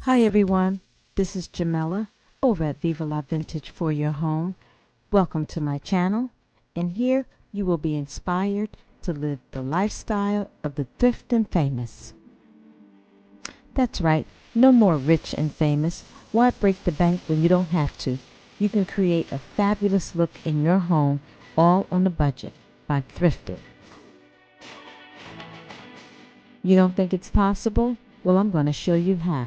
Hi everyone, this is Jamela over at Viva La Vintage for your home. Welcome to my channel, and here you will be inspired to live the lifestyle of the thrift and famous. That's right, no more rich and famous. Why break the bank when you don't have to? You can create a fabulous look in your home all on a budget by thrifting. You don't think it's possible? Well, I'm going to show you how.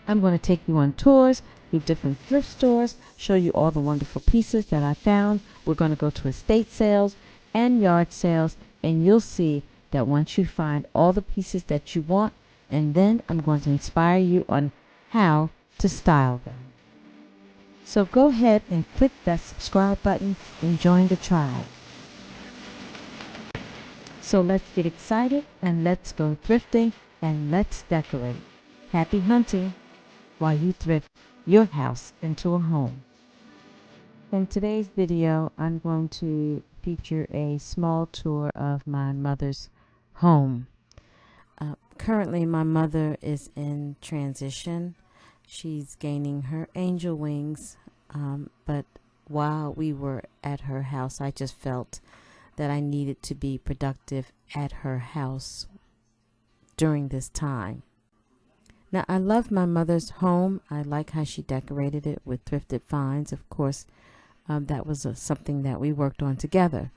I'm going to take you on tours through different thrift stores, show you all the wonderful pieces that I found. We're going to go to estate sales and yard sales, and you'll see that once you find all the pieces that you want, and then I'm going to inspire you on how to style them. So go ahead and click that subscribe button and join the tribe. So let's get excited and let's go thrifting and let's decorate. Happy hunting while you thrift your house into a home. In today's video, I'm going to feature a small tour of my mother's home. Currently, my mother is in transition. She's gaining her angel wings, but while we were at her house, I just felt that I needed to be productive at her house during this time. Now, I love my mother's home. I like how she decorated it with thrifted finds. Of course, that was something that we worked on together.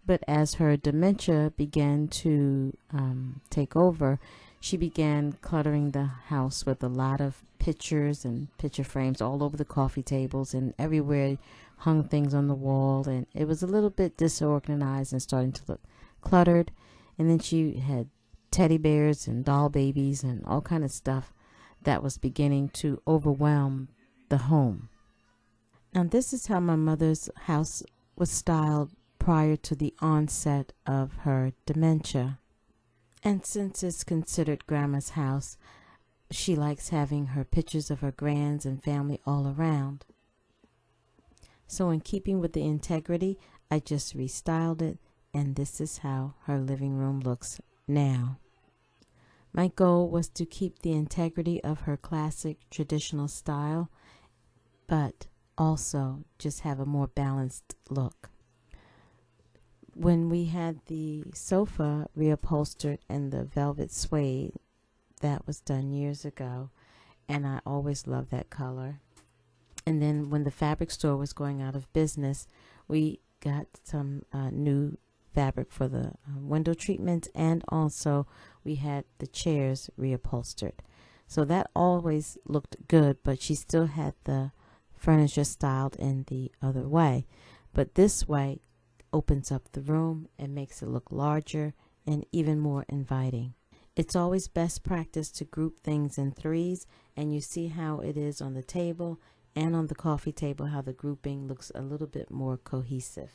But as her dementia began to take over, she began cluttering the house with a lot of pictures and picture frames all over the coffee tables, and everywhere hung things on the wall, and it was a little bit disorganized and starting to look cluttered. And then she had teddy bears and doll babies and all kind of stuff that was beginning to overwhelm the home. Now, this is how my mother's house was styled prior to the onset of her dementia. And since it's considered Grandma's house, she likes having her pictures of her grands and family all around. So in keeping with the integrity, I just restyled it, and this is how her living room looks now. My goal was to keep the integrity of her classic traditional style, but also just have a more balanced look. When we had the sofa reupholstered in the velvet suede, that was done years ago, and I always loved that color. And then when the fabric store was going out of business, we got some new fabric for the window treatments, and also we had the chairs reupholstered. So that always looked good, but she still had the furniture styled in the other way. But this way opens up the room and makes it look larger and even more inviting. It's always best practice to group things in threes, and you see how it is on the table and on the coffee table, how the grouping looks a little bit more cohesive.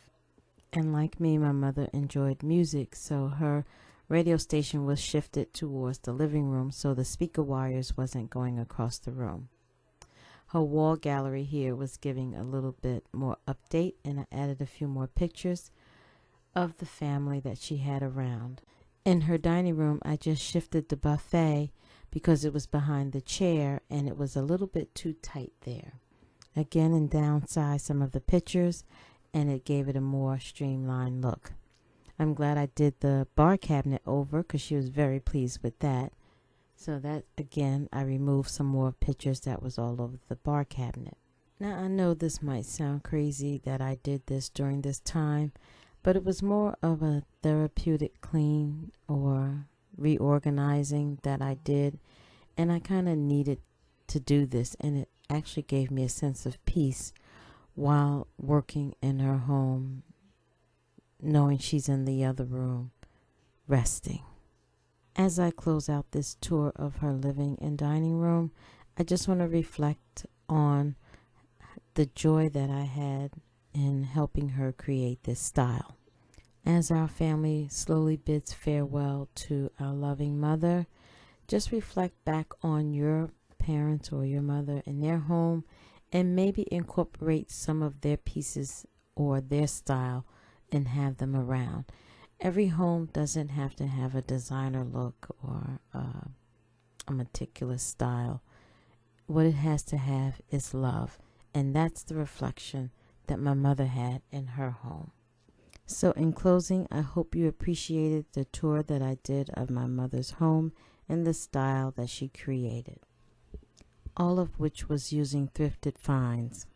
And like me, my mother enjoyed music, so her radio station was shifted towards the living room so the speaker wires wasn't going across the room. Her wall gallery here was giving a little bit more update, and I added a few more pictures of the family that she had around. In her dining room, I just shifted the buffet because it was behind the chair and it was a little bit too tight there. Again, and downsized some of the pictures, and it gave it a more streamlined look. I'm glad I did the bar cabinet over because she was very pleased with that. So that, again, I removed some more pictures that was all over the bar cabinet. Now, I know this might sound crazy that I did this during this time, but it was more of a therapeutic clean or reorganizing that I did, and I kind of needed to do this, and it actually gave me a sense of peace while working in her home, knowing she's in the other room resting. As I close out this tour of her living and dining room, I just want to reflect on the joy that I had in helping her create this style. As our family slowly bids farewell to our loving mother, just reflect back on your parents or your mother in their home and maybe incorporate some of their pieces or their style and have them around. Every home doesn't have to have a designer look or a meticulous style. what it has to have is love, and that's the reflection that my mother had in her home. So in closing, I hope you appreciated the tour that I did of my mother's home and the style that she created, all of which was using thrifted finds.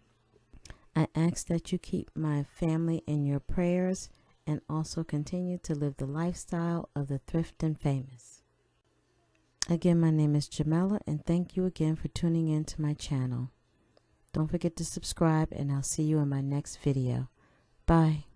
I ask that you keep my family in your prayers and also continue to live the lifestyle of the thrift and famous. Again, my name is Jamela, and thank you again for tuning in to my channel. Don't forget to subscribe, and I'll see you in my next video. Bye.